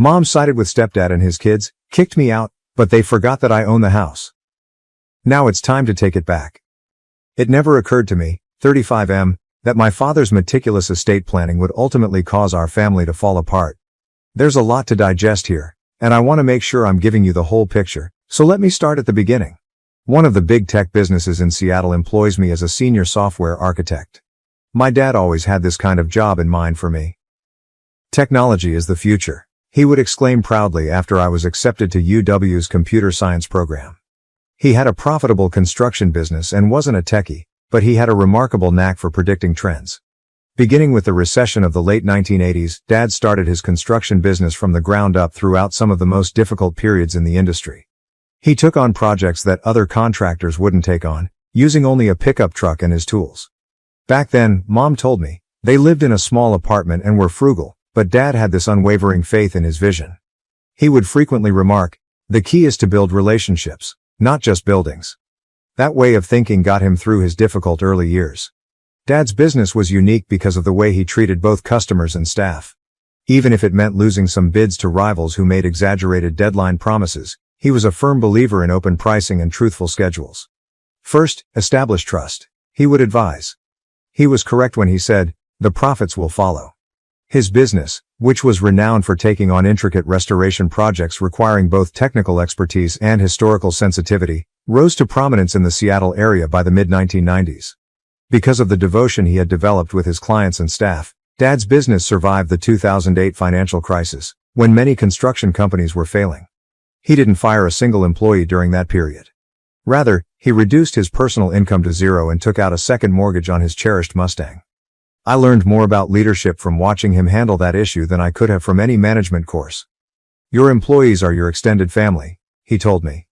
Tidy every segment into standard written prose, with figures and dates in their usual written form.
Mom sided with stepdad and his kids, kicked me out, but they forgot that I own the house. Now it's time to take it back. It never occurred to me, 35M, that my father's meticulous estate planning would ultimately cause our family to fall apart. There's a lot to digest here, and I want to make sure I'm giving you the whole picture, so let me start at the beginning. One of the big tech businesses in Seattle employs me as a senior software architect. My dad always had this kind of job in mind for me. Technology is the future, he would exclaim proudly after I was accepted to UW's computer science program. He had a profitable construction business and wasn't a techie, but he had a remarkable knack for predicting trends. Beginning with the recession of the late 1980s, Dad started his construction business from the ground up throughout some of the most difficult periods in the industry. He took on projects that other contractors wouldn't take on, using only a pickup truck and his tools. Back then, Mom told me, they lived in a small apartment and were frugal, but Dad had this unwavering faith in his vision. He would frequently remark, "The key is to build relationships, not just buildings." That way of thinking got him through his difficult early years. Dad's business was unique because of the way he treated both customers and staff. Even if it meant losing some bids to rivals who made exaggerated deadline promises, he was a firm believer in open pricing and truthful schedules. First, establish trust, he would advise. He was correct when he said, "The profits will follow." His business, which was renowned for taking on intricate restoration projects requiring both technical expertise and historical sensitivity, rose to prominence in the Seattle area by the mid-1990s. Because of the devotion he had developed with his clients and staff, Dad's business survived the 2008 financial crisis, when many construction companies were failing. He didn't fire a single employee during that period. Rather, he reduced his personal income to zero and took out a second mortgage on his cherished Mustang. I learned more about leadership from watching him handle that issue than I could have from any management course. "Your employees are your extended family," he told me.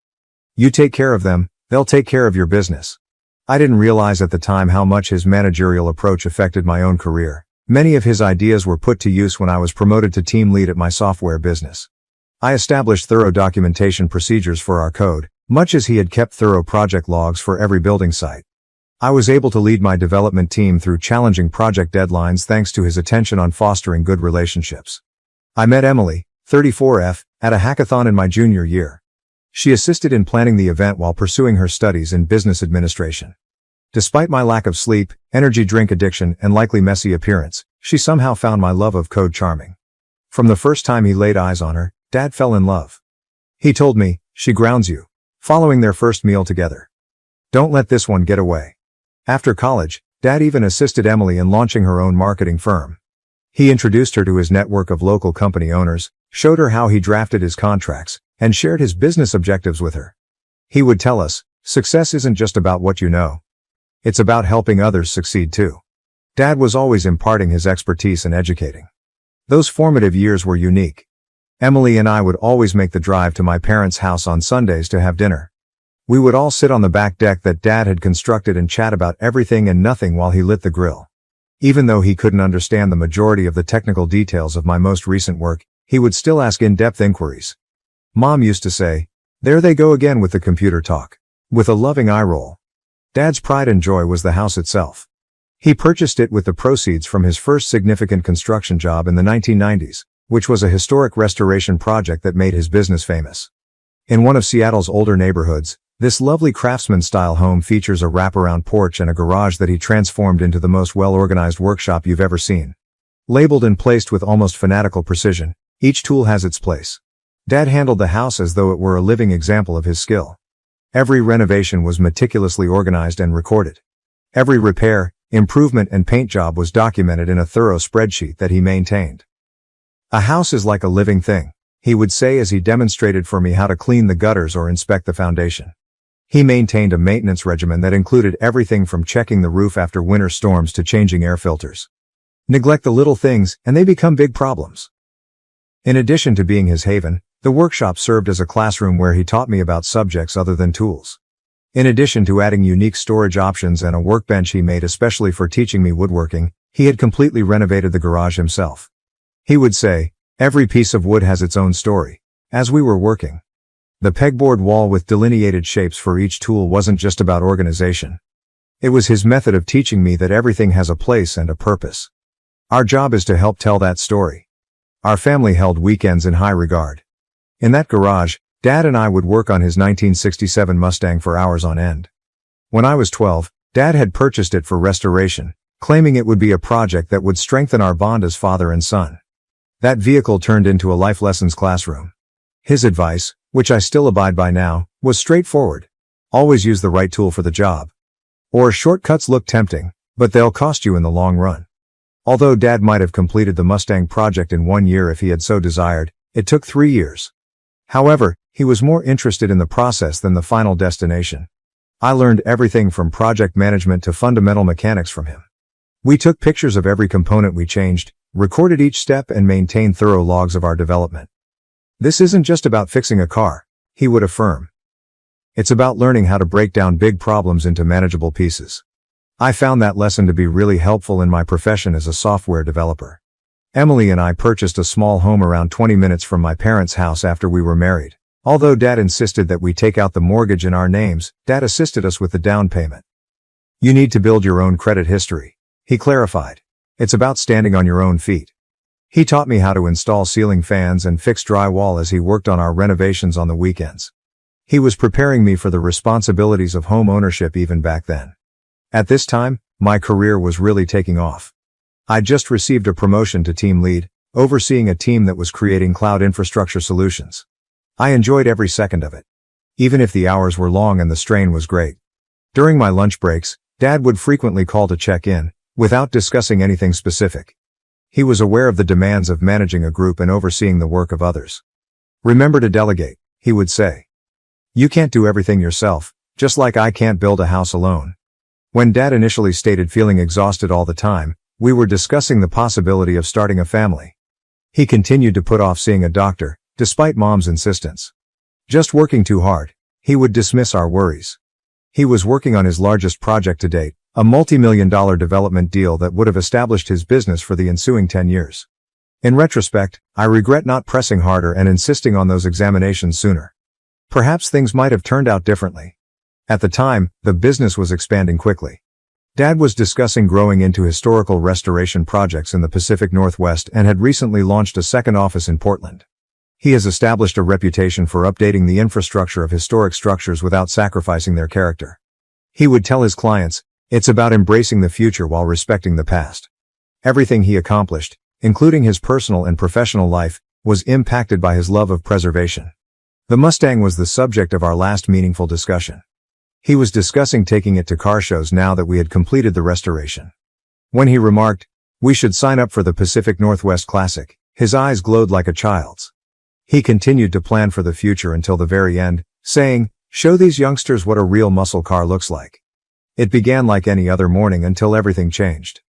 "You take care of them, they'll take care of your business." I didn't realize at the time how much his managerial approach affected my own career. Many of his ideas were put to use when I was promoted to team lead at my software business. I established thorough documentation procedures for our code, much as he had kept thorough project logs for every building site. I was able to lead my development team through challenging project deadlines thanks to his attention on fostering good relationships. I met Emily, 34F, at a hackathon in my junior year. She assisted in planning the event while pursuing her studies in business administration. Despite my lack of sleep, energy drink addiction, and likely messy appearance, she somehow found my love of code charming. From the first time he laid eyes on her, Dad fell in love. He told me, "She grounds you." Following their first meal together. "Don't let this one get away." After college, Dad even assisted Emily in launching her own marketing firm. He introduced her to his network of local company owners, showed her how he drafted his contracts, and shared his business objectives with her. He would tell us, "Success isn't just about what you know. It's about helping others succeed too." Dad was always imparting his expertise and educating. Those formative years were unique. Emily and I would always make the drive to my parents' house on Sundays to have dinner. We would all sit on the back deck that Dad had constructed and chat about everything and nothing while he lit the grill. Even though he couldn't understand the majority of the technical details of my most recent work, he would still ask in-depth inquiries. Mom used to say, "There they go again with the computer talk," with a loving eye roll. Dad's pride and joy was the house itself. He purchased it with the proceeds from his first significant construction job in the 1990s, which was a historic restoration project that made his business famous. In one of Seattle's older neighborhoods, this lovely craftsman-style home features a wraparound porch and a garage that he transformed into the most well-organized workshop you've ever seen. Labeled and placed with almost fanatical precision, each tool has its place. Dad handled the house as though it were a living example of his skill. Every renovation was meticulously organized and recorded. Every repair, improvement, and paint job was documented in a thorough spreadsheet that he maintained. "A house is like a living thing," he would say as he demonstrated for me how to clean the gutters or inspect the foundation. He maintained a maintenance regimen that included everything from checking the roof after winter storms to changing air filters. Neglect the little things, and they become big problems. In addition to being his haven, the workshop served as a classroom where he taught me about subjects other than tools. In addition to adding unique storage options and a workbench he made especially for teaching me woodworking, he had completely renovated the garage himself. He would say, "Every piece of wood has its own story," as we were working. The pegboard wall with delineated shapes for each tool wasn't just about organization. It was his method of teaching me that everything has a place and a purpose. Our job is to help tell that story. Our family held weekends in high regard. In that garage, Dad and I would work on his 1967 Mustang for hours on end. When I was 12, Dad had purchased it for restoration, claiming it would be a project that would strengthen our bond as father and son. That vehicle turned into a life lessons classroom. His advice, which I still abide by now, was straightforward. Always use the right tool for the job. Or shortcuts look tempting, but they'll cost you in the long run. Although Dad might have completed the Mustang project in 1 year if he had so desired, it took 3 years. However, he was more interested in the process than the final destination. I learned everything from project management to fundamental mechanics from him. We took pictures of every component we changed, recorded each step, and maintained thorough logs of our development. This isn't just about fixing a car, he would affirm. It's about learning how to break down big problems into manageable pieces. I found that lesson to be really helpful in my profession as a software developer. Emily and I purchased a small home around 20 minutes from my parents' house after we were married. Although Dad insisted that we take out the mortgage in our names, Dad assisted us with the down payment. You need to build your own credit history, he clarified. It's about standing on your own feet. He taught me how to install ceiling fans and fix drywall as he worked on our renovations on the weekends. He was preparing me for the responsibilities of home ownership even back then. At this time, my career was really taking off. I'd just received a promotion to team lead, overseeing a team that was creating cloud infrastructure solutions. I enjoyed every second of it, even if the hours were long and the strain was great. During my lunch breaks, Dad would frequently call to check in, without discussing anything specific. He was aware of the demands of managing a group and overseeing the work of others. Remember to delegate, he would say. You can't do everything yourself, just like I can't build a house alone. When Dad initially stated feeling exhausted all the time, we were discussing the possibility of starting a family. He continued to put off seeing a doctor, despite Mom's insistence. Just working too hard, he would dismiss our worries. He was working on his largest project to date, a multi-million-dollar development deal that would have established his business for the ensuing 10 years. In retrospect, I regret not pressing harder and insisting on those examinations sooner. Perhaps things might have turned out differently. At the time, the business was expanding quickly. Dad was discussing growing into historical restoration projects in the Pacific Northwest and had recently launched a second office in Portland. He has established a reputation for updating the infrastructure of historic structures without sacrificing their character. He would tell his clients, it's about embracing the future while respecting the past. Everything he accomplished, including his personal and professional life, was impacted by his love of preservation. The Mustang was the subject of our last meaningful discussion. He was discussing taking it to car shows now that we had completed the restoration. When he remarked, we should sign up for the Pacific Northwest Classic, his eyes glowed like a child's. He continued to plan for the future until the very end, saying, show these youngsters what a real muscle car looks like. It began like any other morning until everything changed.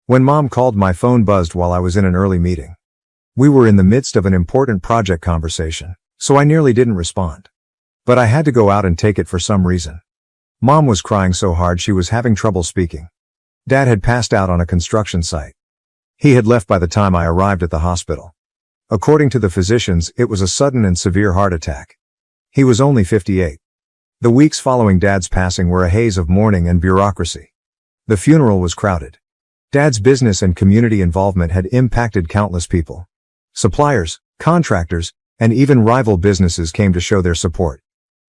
When Mom called, my phone buzzed while I was in an early meeting. We were in the midst of an important project conversation, so I nearly didn't respond. But I had to go out and take it for some reason. Mom was crying so hard she was having trouble speaking. Dad had passed out on a construction site. He had left by the time I arrived at the hospital. According to the physicians, it was a sudden and severe heart attack. He was only 58. The weeks following Dad's passing were a haze of mourning and bureaucracy. The funeral was crowded. Dad's business and community involvement had impacted countless people. Suppliers, contractors, and even rival businesses came to show their support.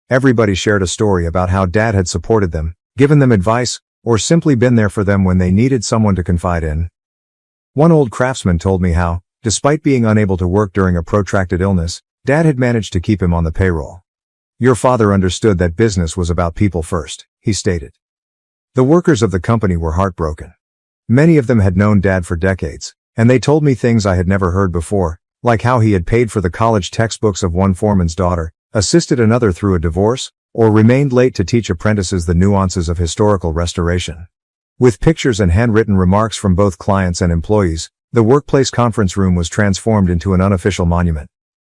Everybody shared a story about how Dad had supported them, given them advice, or simply been there for them when they needed someone to confide in. One old craftsman told me how, despite being unable to work during a protracted illness, Dad had managed to keep him on the payroll. Your father understood that business was about people first, he stated. The workers of the company were heartbroken. Many of them had known Dad for decades, and they told me things I had never heard before, like how he had paid for the college textbooks of one foreman's daughter, assisted another through a divorce, or remained late to teach apprentices the nuances of historical restoration. With pictures and handwritten remarks from both clients and employees, the workplace conference room was transformed into an unofficial monument.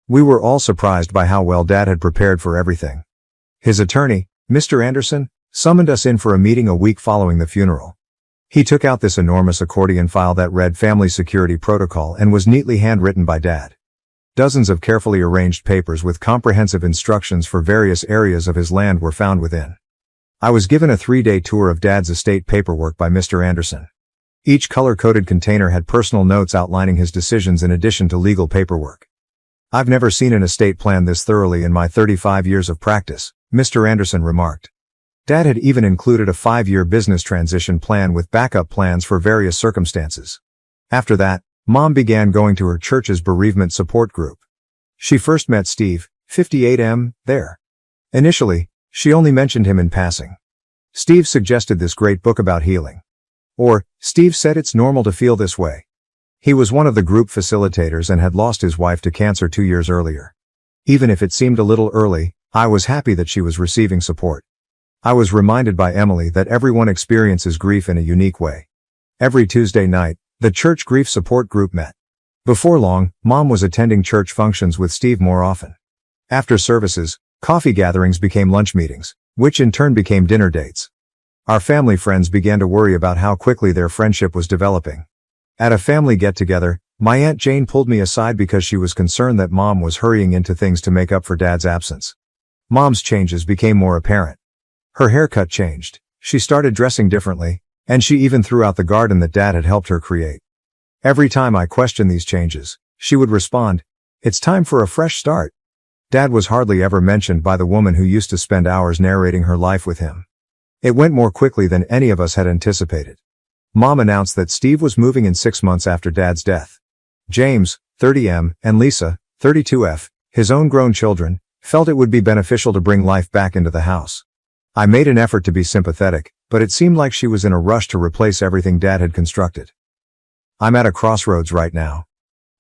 We were all surprised by how well Dad had prepared for everything. His attorney, Mr. Anderson, summoned us in for a meeting a week following the funeral. He took out this enormous accordion file that read Family Security Protocol and was neatly handwritten by Dad. Dozens of carefully arranged papers with comprehensive instructions for various areas of his land were found within. I was given a 3-day tour of Dad's estate paperwork by Mr. Anderson. Each color-coded container had personal notes outlining his decisions in addition to legal paperwork. "I've never seen an estate plan this thoroughly in my 35 years of practice," Mr. Anderson remarked. Dad had even included a 5-year business transition plan with backup plans for various circumstances. After that, Mom began going to her church's bereavement support group. She first met Steve, 58M, there. Initially, she only mentioned him in passing. Steve suggested this great book about healing. Or, Steve said it's normal to feel this way. He was one of the group facilitators and had lost his wife to cancer 2 years earlier. Even if it seemed a little early, I was happy that she was receiving support. I was reminded by Emily that everyone experiences grief in a unique way. Every Tuesday night, the church grief support group met. Before long, Mom was attending church functions with Steve more often. After services, coffee gatherings became lunch meetings, which in turn became dinner dates. Our family friends began to worry about how quickly their friendship was developing. At a family get-together, my Aunt Jane pulled me aside because she was concerned that Mom was hurrying into things to make up for Dad's absence. Mom's changes became more apparent. Her haircut changed, she started dressing differently, and she even threw out the garden that Dad had helped her create. Every time I questioned these changes, she would respond, "It's time for a fresh start." Dad was hardly ever mentioned by the woman who used to spend hours narrating her life with him. It went more quickly than any of us had anticipated. Mom announced that Steve was moving in 6 months after Dad's death. James, 30M, and Lisa, 32F, his own grown children, felt it would be beneficial to bring life back into the house. I made an effort to be sympathetic, but it seemed like she was in a rush to replace everything Dad had constructed. "I'm at a crossroads right now.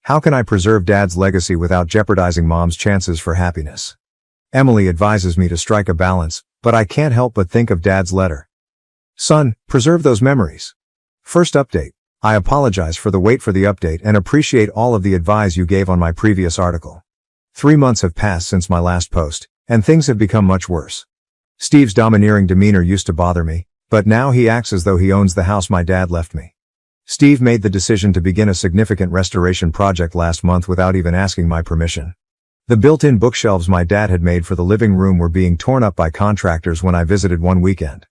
How can I preserve Dad's legacy without jeopardizing Mom's chances for happiness? Emily advises me to strike a balance, but I can't help but think of Dad's letter. Son, preserve those memories. First update. I apologize for the wait for the update and appreciate all of the advice you gave on my previous article. 3 months have passed since my last post, and things have become much worse. Steve's domineering demeanor used to bother me, but now he acts as though he owns the house my dad left me. Steve made the decision to begin a significant restoration project last month without even asking my permission. The built-in bookshelves my dad had made for the living room were being torn up by contractors when I visited one weekend.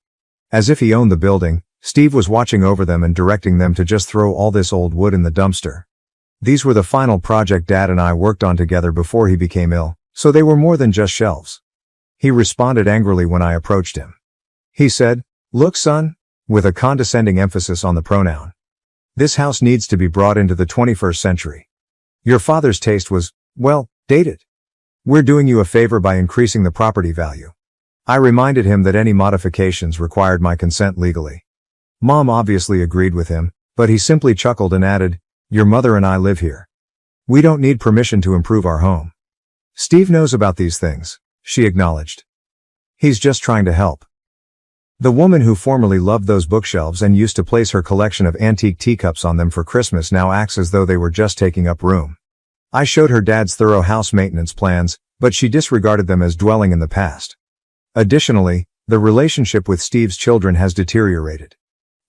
As if he owned the building, Steve was watching over them and directing them to just throw all this old wood in the dumpster. These were the final project Dad and I worked on together before he became ill, so they were more than just shelves. He responded angrily when I approached him. He said, "Look, son," with a condescending emphasis on the pronoun. "This house needs to be brought into the 21st century. Your father's taste was, well, dated. We're doing you a favor by increasing the property value." I reminded him that any modifications required my consent legally. Mom obviously agreed with him, but he simply chuckled and added, "Your mother and I live here. We don't need permission to improve our home." "Steve knows about these things," she acknowledged. "He's just trying to help." The woman who formerly loved those bookshelves and used to place her collection of antique teacups on them for Christmas now acts as though they were just taking up room. I showed her Dad's thorough house maintenance plans, but she disregarded them as dwelling in the past. Additionally, the relationship with Steve's children has deteriorated.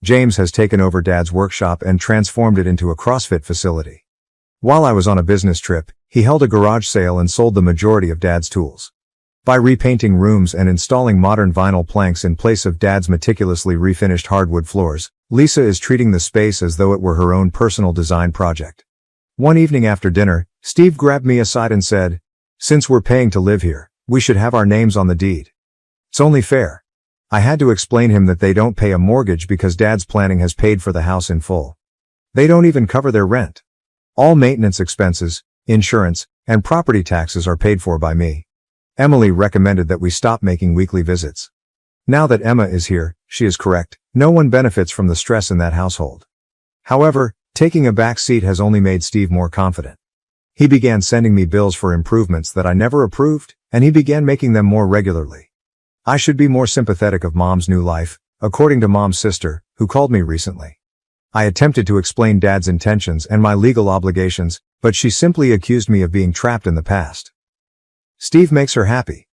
James has taken over Dad's workshop and transformed it into a CrossFit facility. While I was on a business trip, he held a garage sale and sold the majority of Dad's tools. By repainting rooms and installing modern vinyl planks in place of Dad's meticulously refinished hardwood floors, Lisa is treating the space as though it were her own personal design project. One evening after dinner, Steve grabbed me aside and said, "Since we're paying to live here, we should have our names on the deed. It's only fair." I had to explain him that they don't pay a mortgage because Dad's planning has paid for the house in full. They don't even cover their rent. All maintenance expenses, insurance, and property taxes are paid for by me. Emily recommended that we stop making weekly visits. Now that Emma is here, she is correct, no one benefits from the stress in that household. However, taking a back seat has only made Steve more confident. He began sending me bills for improvements that I never approved, and he began making them more regularly. I should be more sympathetic of Mom's new life, according to Mom's sister, who called me recently. I attempted to explain Dad's intentions and my legal obligations, but she simply accused me of being trapped in the past. "Steve makes her happy.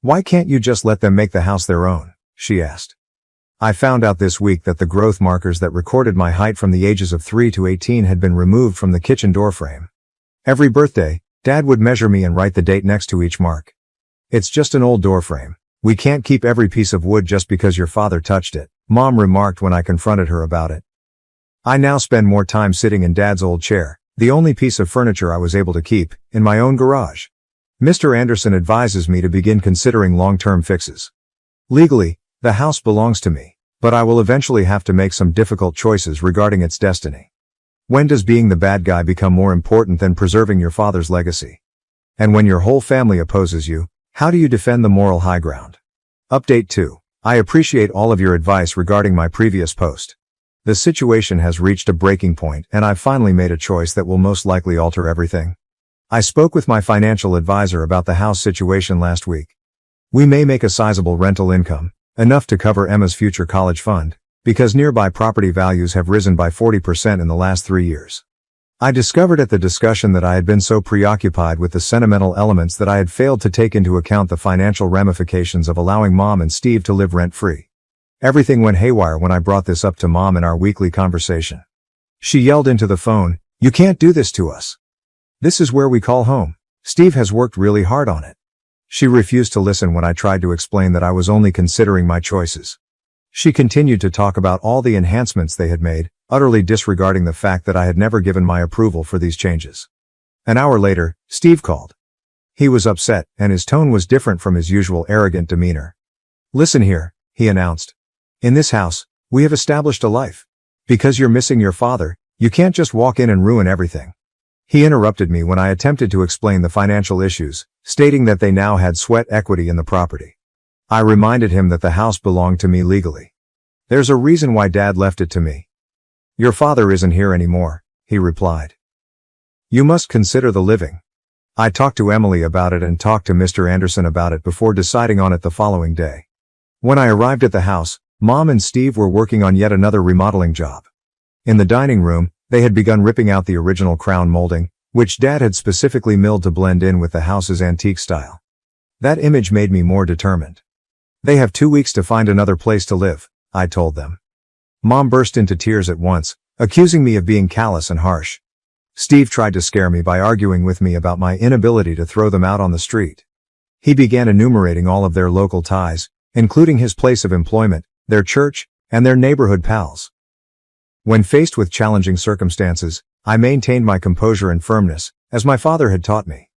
Why can't you just let them make the house their own?" she asked. I found out this week that the growth markers that recorded my height from the ages of 3 to 18 had been removed from the kitchen door frame. Every birthday, Dad would measure me and write the date next to each mark. "It's just an old door frame. We can't keep every piece of wood just because your father touched it," Mom remarked when I confronted her about it. I now spend more time sitting in Dad's old chair, the only piece of furniture I was able to keep, in my own garage. Mr. Anderson advises me to begin considering long-term fixes. Legally, the house belongs to me, but I will eventually have to make some difficult choices regarding its destiny. When does being the bad guy become more important than preserving your father's legacy? And when your whole family opposes you, how do you defend the moral high ground? Update 2. I appreciate all of your advice regarding my previous post. The situation has reached a breaking point and I've finally made a choice that will most likely alter everything. I spoke with my financial advisor about the house situation last week. We may make a sizable rental income, enough to cover Emma's future college fund, because nearby property values have risen by 40% in the last 3 years. I discovered at the discussion that I had been so preoccupied with the sentimental elements that I had failed to take into account the financial ramifications of allowing Mom and Steve to live rent-free. Everything went haywire when I brought this up to Mom in our weekly conversation. She yelled into the phone, "You can't do this to us. This is where we call home. Steve has worked really hard on it." She refused to listen when I tried to explain that I was only considering my choices. She continued to talk about all the enhancements they had made, utterly disregarding the fact that I had never given my approval for these changes. An hour later, Steve called. He was upset, and his tone was different from his usual arrogant demeanor. "Listen here," he announced. "In this house, we have established a life. Because you're missing your father, you can't just walk in and ruin everything." He interrupted me when I attempted to explain the financial issues, stating that they now had sweat equity in the property. I reminded him that the house belonged to me legally. "There's a reason why Dad left it to me." "Your father isn't here anymore," he replied. "You must consider the living." I talked to Emily about it and talked to Mr. Anderson about it before deciding on it the following day. When I arrived at the house, Mom and Steve were working on yet another remodeling job. In the dining room, they had begun ripping out the original crown molding, which Dad had specifically milled to blend in with the house's antique style. That image made me more determined. "They have 2 weeks to find another place to live," I told them. Mom burst into tears at once, accusing me of being callous and harsh. Steve tried to scare me by arguing with me about my inability to throw them out on the street. He began enumerating all of their local ties, including his place of employment, their church, and their neighborhood pals. When faced with challenging circumstances, I maintained my composure and firmness, as my father had taught me.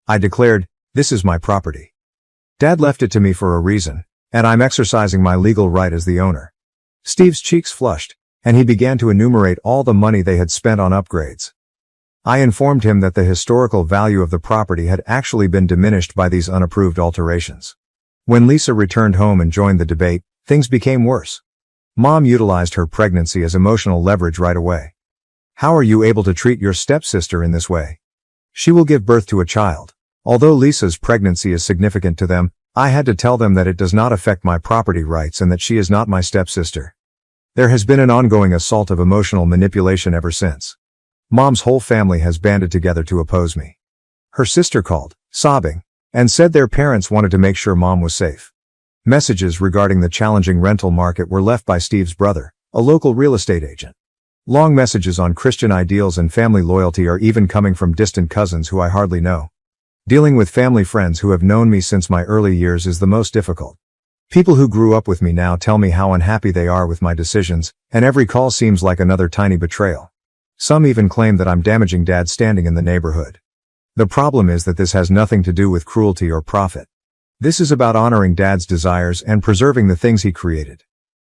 I declared, "This is my property. Dad left it to me for a reason, and I'm exercising my legal right as the owner." Steve's cheeks flushed, and he began to enumerate all the money they had spent on upgrades. I informed him that the historical value of the property had actually been diminished by these unapproved alterations. When Lisa returned home and joined the debate, things became worse. Mom utilized her pregnancy as emotional leverage right away. "How are you able to treat your stepsister in this way? She will give birth to a child." Although Lisa's pregnancy is significant to them, I had to tell them that it does not affect my property rights and that she is not my stepsister. There has been an ongoing assault of emotional manipulation ever since. Mom's whole family has banded together to oppose me. Her sister called, sobbing, and said their parents wanted to make sure Mom was safe. Messages regarding the challenging rental market were left by Steve's brother, a local real estate agent. Long messages on Christian ideals and family loyalty are even coming from distant cousins who I hardly know. Dealing with family friends who have known me since my early years is the most difficult. People who grew up with me now tell me how unhappy they are with my decisions, and every call seems like another tiny betrayal. Some even claim that I'm damaging Dad's standing in the neighborhood. The problem is that this has nothing to do with cruelty or profit. This is about honoring Dad's desires and preserving the things he created.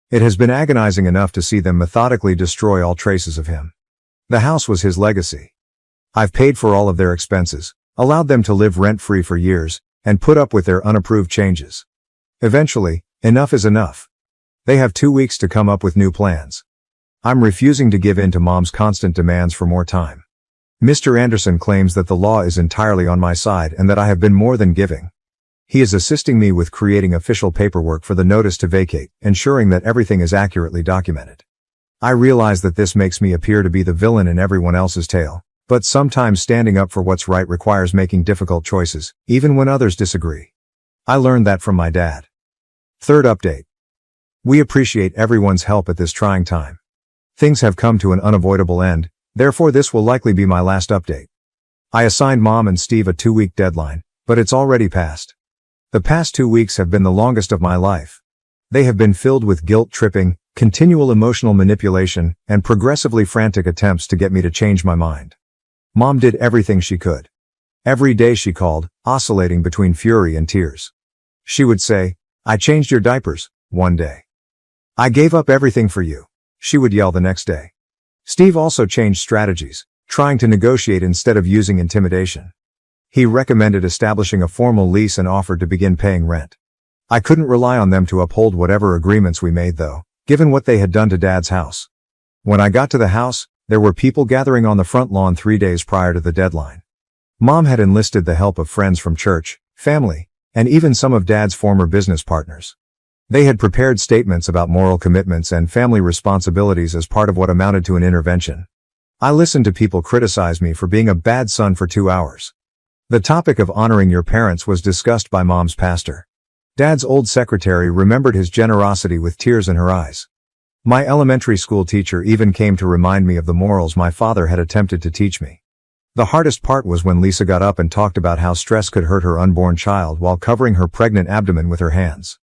It has been agonizing enough to see them methodically destroy all traces of him. The house was his legacy. I've paid for all of their expenses, allowed them to live rent-free for years, and put up with their unapproved changes. Eventually, enough is enough. They have 2 weeks to come up with new plans. I'm refusing to give in to Mom's constant demands for more time. Mr. Anderson claims that the law is entirely on my side and that I have been more than giving. He is assisting me with creating official paperwork for the notice to vacate, ensuring that everything is accurately documented. I realize that this makes me appear to be the villain in everyone else's tale, but sometimes standing up for what's right requires making difficult choices, even when others disagree. I learned that from my dad. Third update. We appreciate everyone's help at this trying time. Things have come to an unavoidable end, therefore this will likely be my last update. I assigned Mom and Steve a 2-week deadline, but it's already passed. The past 2 weeks have been the longest of my life. They have been filled with guilt-tripping, continual emotional manipulation, and progressively frantic attempts to get me to change my mind. Mom did everything she could. Every day she called, oscillating between fury and tears. She would say, "I changed your diapers," one day. "I gave up everything for you," she would yell the next day. Steve also changed strategies, trying to negotiate instead of using intimidation. He recommended establishing a formal lease and offered to begin paying rent. I couldn't rely on them to uphold whatever agreements we made though, given what they had done to Dad's house. When I got to the house, there were people gathering on the front lawn 3 days prior to the deadline. Mom had enlisted the help of friends from church, family, and even some of Dad's former business partners. They had prepared statements about moral commitments and family responsibilities as part of what amounted to an intervention. I listened to people criticize me for being a bad son for 2 hours. The topic of honoring your parents was discussed by Mom's pastor. Dad's old secretary remembered his generosity with tears in her eyes. My elementary school teacher even came to remind me of the morals my father had attempted to teach me. The hardest part was when Lisa got up and talked about how stress could hurt her unborn child while covering her pregnant abdomen with her hands.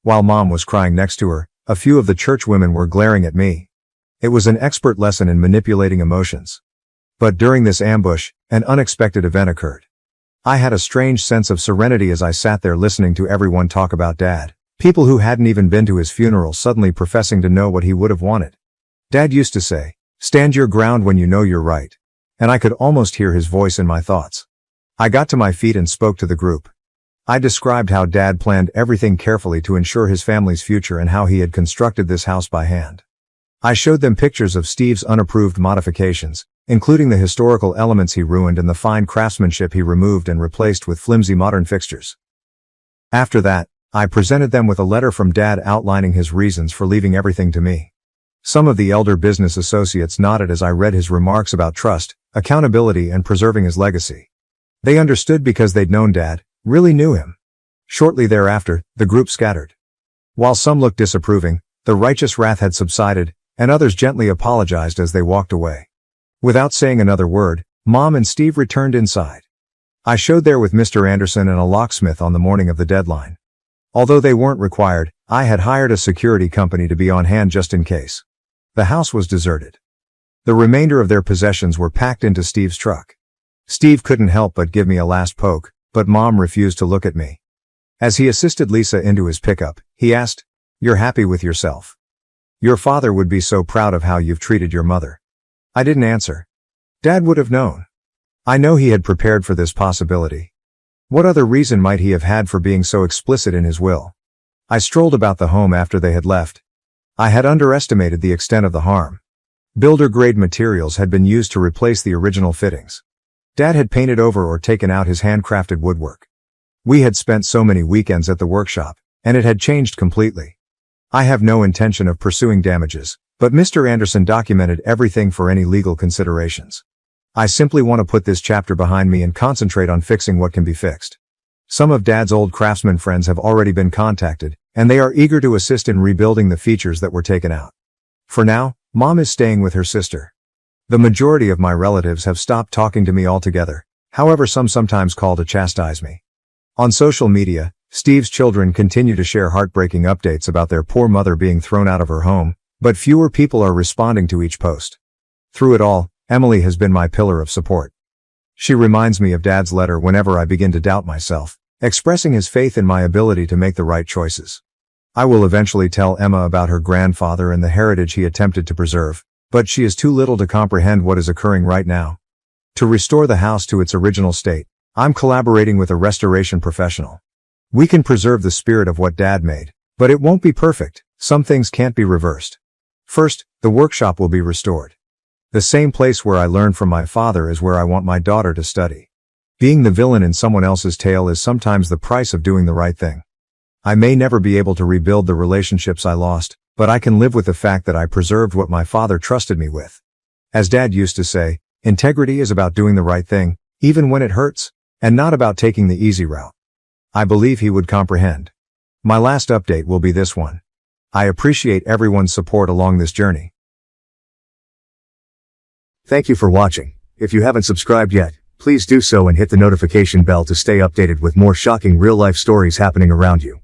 While Mom was crying next to her, a few of the church women were glaring at me. It was an expert lesson in manipulating emotions. But during this ambush, an unexpected event occurred. I had a strange sense of serenity as I sat there listening to everyone talk about Dad. People who hadn't even been to his funeral suddenly professing to know what he would have wanted. Dad used to say, "Stand your ground when you know you're right." And I could almost hear his voice in my thoughts. I got to my feet and spoke to the group. I described how Dad planned everything carefully to ensure his family's future and how he had constructed this house by hand. I showed them pictures of Steve's unapproved modifications, including the historical elements he ruined and the fine craftsmanship he removed and replaced with flimsy modern fixtures. After that, I presented them with a letter from Dad outlining his reasons for leaving everything to me. Some of the elder business associates nodded as I read his remarks about trust, accountability, and preserving his legacy. They understood because they'd known Dad, really knew him. Shortly thereafter, the group scattered. While some looked disapproving, the righteous wrath had subsided, and others gently apologized as they walked away. Without saying another word, Mom and Steve returned inside. I showed there with Mr. Anderson and a locksmith on the morning of the deadline. Although they weren't required, I had hired a security company to be on hand just in case. The house was deserted. The remainder of their possessions were packed into Steve's truck. Steve couldn't help but give me a last poke, but Mom refused to look at me. As he assisted Lisa into his pickup, he asked, "You're happy with yourself? Your father would be so proud of how you've treated your mother." I didn't answer. Dad would have known. I know he had prepared for this possibility. What other reason might he have had for being so explicit in his will? I strolled about the home after they had left. I had underestimated the extent of the harm. Builder-grade materials had been used to replace the original fittings. Dad had painted over or taken out his handcrafted woodwork. We had spent so many weekends at the workshop, and it had changed completely. I have no intention of pursuing damages, but Mr. Anderson documented everything for any legal considerations. I simply want to put this chapter behind me and concentrate on fixing what can be fixed. Some of Dad's old craftsman friends have already been contacted, and they are eager to assist in rebuilding the features that were taken out. For now, Mom is staying with her sister. The majority of my relatives have stopped talking to me altogether, however some sometimes call to chastise me. On social media, Steve's children continue to share heartbreaking updates about their poor mother being thrown out of her home, but fewer people are responding to each post. Through it all, Emily has been my pillar of support. She reminds me of Dad's letter whenever I begin to doubt myself, expressing his faith in my ability to make the right choices. I will eventually tell Emma about her grandfather and the heritage he attempted to preserve, but she is too little to comprehend what is occurring right now. To restore the house to its original state, I'm collaborating with a restoration professional. We can preserve the spirit of what Dad made, but it won't be perfect. Some things can't be reversed. First, the workshop will be restored. The same place where I learned from my father is where I want my daughter to study. Being the villain in someone else's tale is sometimes the price of doing the right thing. I may never be able to rebuild the relationships I lost, but I can live with the fact that I preserved what my father trusted me with. As Dad used to say, integrity is about doing the right thing, even when it hurts, and not about taking the easy route. I believe he would comprehend. My last update will be this one. I appreciate everyone's support along this journey. Thank you for watching. If you haven't subscribed yet, please do so and hit the notification bell to stay updated with more shocking real-life stories happening around you.